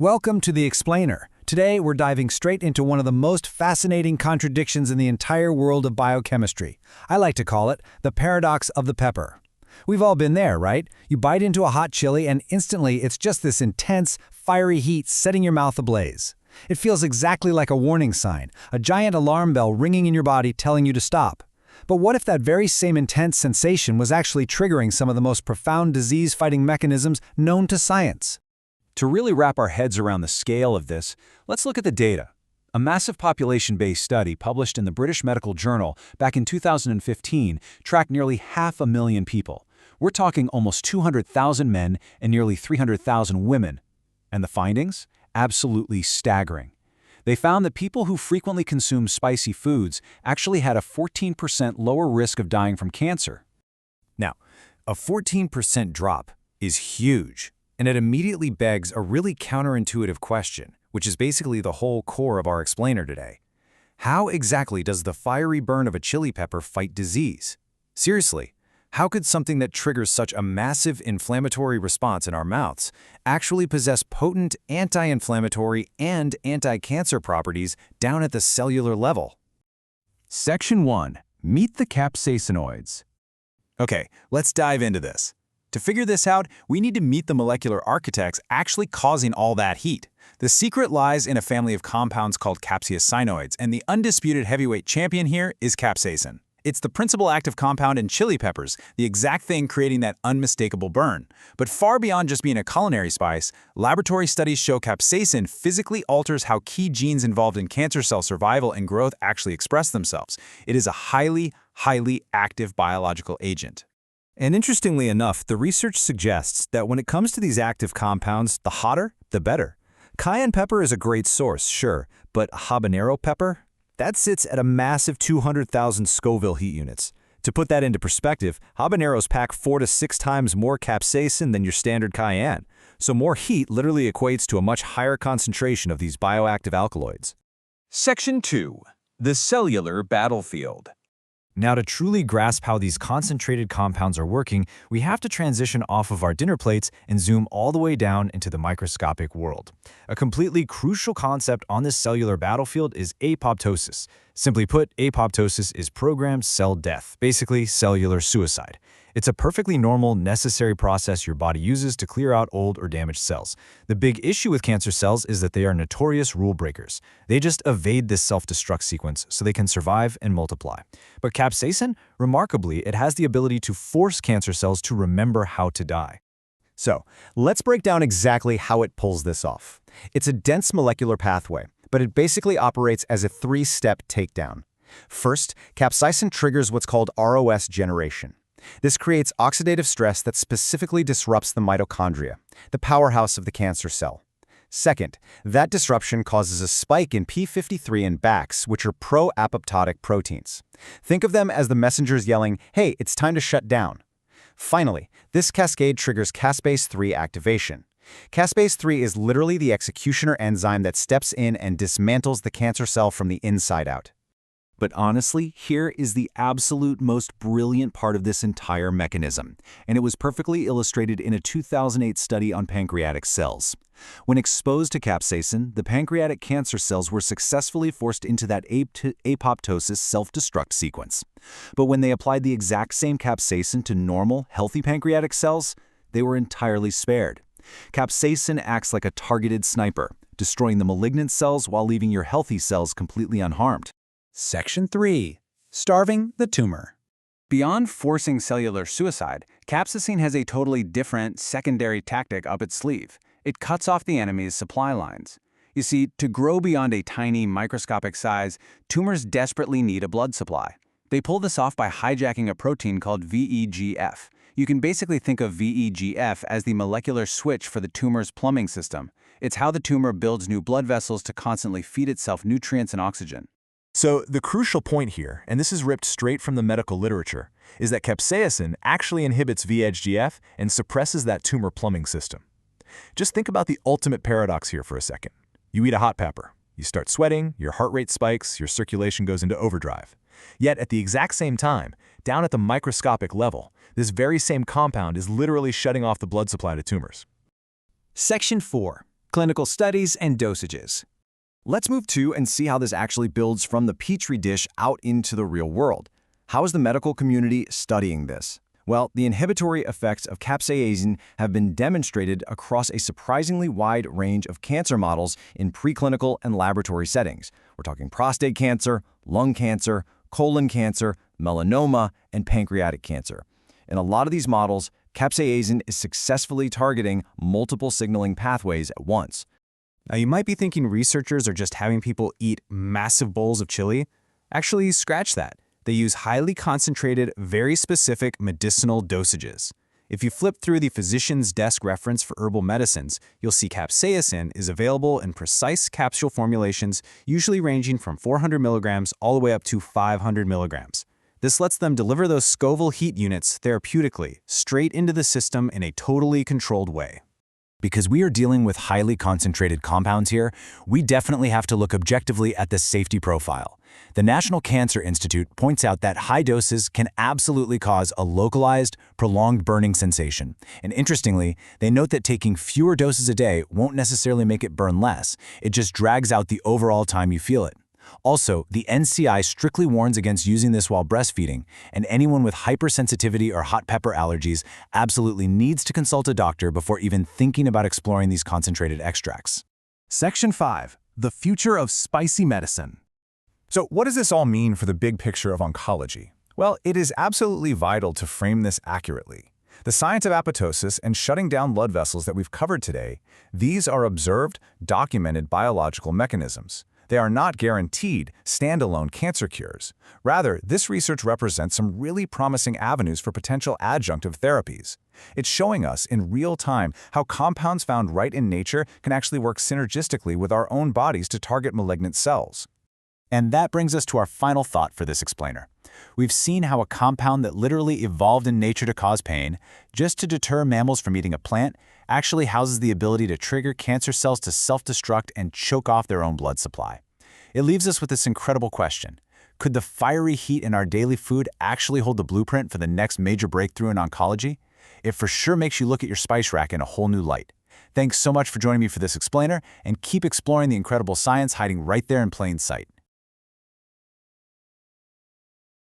Welcome to The Explainer. Today, we're diving straight into one of the most fascinating contradictions in the entire world of biochemistry. I like to call it the paradox of the pepper. We've all been there, right? You bite into a hot chili and instantly it's just this intense, fiery heat setting your mouth ablaze. It feels exactly like a warning sign, a giant alarm bell ringing in your body telling you to stop. But what if that very same intense sensation was actually triggering some of the most profound disease-fighting mechanisms known to science? To really wrap our heads around the scale of this, let's look at the data. A massive population-based study published in the British Medical Journal back in 2015 tracked nearly 500,000 people. We're talking almost 200,000 men and nearly 300,000 women. And the findings? Absolutely staggering. They found that people who frequently consume spicy foods actually had a 14% lower risk of dying from cancer. Now, a 14% drop is huge. And it immediately begs a really counterintuitive question, which is basically the whole core of our explainer today. How exactly does the fiery burn of a chili pepper fight disease? Seriously, how could something that triggers such a massive inflammatory response in our mouths actually possess potent anti-inflammatory and anti-cancer properties down at the cellular level? Section 1. Meet the capsaicinoids. Okay, let's dive into this. To figure this out, we need to meet the molecular architects actually causing all that heat. The secret lies in a family of compounds called capsaicinoids, and the undisputed heavyweight champion here is capsaicin. It's the principal active compound in chili peppers, the exact thing creating that unmistakable burn. But far beyond just being a culinary spice, laboratory studies show capsaicin physically alters how key genes involved in cancer cell survival and growth actually express themselves. It is a highly active biological agent. And interestingly enough, the research suggests that when it comes to these active compounds, the hotter, the better. Cayenne pepper is a great source, sure, but habanero pepper? That sits at a massive 200,000 Scoville heat units. To put that into perspective, habaneros pack 4 to 6 times more capsaicin than your standard cayenne, so more heat literally equates to a much higher concentration of these bioactive alkaloids. Section 2. The cellular battlefield. Now, to truly grasp how these concentrated compounds are working, we have to transition off of our dinner plates and zoom all the way down into the microscopic world. A completely crucial concept on this cellular battlefield is apoptosis. Simply put, apoptosis is programmed cell death, basically cellular suicide. It's a perfectly normal, necessary process your body uses to clear out old or damaged cells. The big issue with cancer cells is that they are notorious rule breakers. They just evade this self-destruct sequence so they can survive and multiply. But capsaicin, remarkably, it has the ability to force cancer cells to remember how to die. So, let's break down exactly how it pulls this off. It's a dense molecular pathway, but it basically operates as a 3-step takedown. First, capsaicin triggers what's called ROS generation. This creates oxidative stress that specifically disrupts the mitochondria, the powerhouse of the cancer cell. Second, that disruption causes a spike in p53 and Bax, which are pro-apoptotic proteins. Think of them as the messengers yelling, "Hey, it's time to shut down." Finally, this cascade triggers caspase-3 activation. Caspase-3 is literally the executioner enzyme that steps in and dismantles the cancer cell from the inside out. But honestly, here is the absolute most brilliant part of this entire mechanism, and it was perfectly illustrated in a 2008 study on pancreatic cells. When exposed to capsaicin, the pancreatic cancer cells were successfully forced into that apoptosis self-destruct sequence. But when they applied the exact same capsaicin to normal, healthy pancreatic cells, they were entirely spared. Capsaicin acts like a targeted sniper, destroying the malignant cells while leaving your healthy cells completely unharmed. Section 3. Starving the tumor. Beyond forcing cellular suicide, capsaicin has a totally different secondary tactic up its sleeve. It cuts off the enemy's supply lines. You see, to grow beyond a tiny microscopic size, tumors desperately need a blood supply. They pull this off by hijacking a protein called VEGF. You can basically think of VEGF as the molecular switch for the tumor's plumbing system. It's how the tumor builds new blood vessels to constantly feed itself nutrients and oxygen. So the crucial point here, and this is ripped straight from the medical literature, is that capsaicin actually inhibits VEGF and suppresses that tumor plumbing system. Just think about the ultimate paradox here for a second. You eat a hot pepper. You start sweating, your heart rate spikes, your circulation goes into overdrive. Yet at the exact same time, down at the microscopic level, this very same compound is literally shutting off the blood supply to tumors. Section 4. clinical studies, and dosages. Let's move to and see how this actually builds from the Petri dish out into the real world. How is the medical community studying this? Well, the inhibitory effects of capsaicin have been demonstrated across a surprisingly wide range of cancer models in preclinical and laboratory settings. We're talking prostate cancer, lung cancer, colon cancer, melanoma, and pancreatic cancer. In a lot of these models, capsaicin is successfully targeting multiple signaling pathways at once. Now, you might be thinking researchers are just having people eat massive bowls of chili. Actually, scratch that. They use highly concentrated, very specific medicinal dosages. If you flip through the physician's desk reference for herbal medicines, you'll see capsaicin is available in precise capsule formulations, usually ranging from 400 milligrams all the way up to 500 milligrams. This lets them deliver those Scoville heat units therapeutically, straight into the system in a totally controlled way. Because we are dealing with highly concentrated compounds here, we definitely have to look objectively at the safety profile. The National Cancer Institute points out that high doses can absolutely cause a localized, prolonged burning sensation. And interestingly, they note that taking fewer doses a day won't necessarily make it burn less. It just drags out the overall time you feel it. Also, the NCI strictly warns against using this while breastfeeding, and anyone with hypersensitivity or hot pepper allergies absolutely needs to consult a doctor before even thinking about exploring these concentrated extracts. Section 5. The future of spicy medicine. So what does this all mean for the big picture of oncology? Well, it is absolutely vital to frame this accurately. The science of apoptosis and shutting down blood vessels that we've covered today, these are observed, documented biological mechanisms. They are not guaranteed, standalone cancer cures. Rather, this research represents some really promising avenues for potential adjunctive therapies. It's showing us in real time how compounds found right in nature can actually work synergistically with our own bodies to target malignant cells. And that brings us to our final thought for this explainer. We've seen how a compound that literally evolved in nature to cause pain, just to deter mammals from eating a plant, actually houses the ability to trigger cancer cells to self-destruct and choke off their own blood supply. It leaves us with this incredible question. Could the fiery heat in our daily food actually hold the blueprint for the next major breakthrough in oncology? It for sure makes you look at your spice rack in a whole new light. Thanks so much for joining me for this explainer, and keep exploring the incredible science hiding right there in plain sight.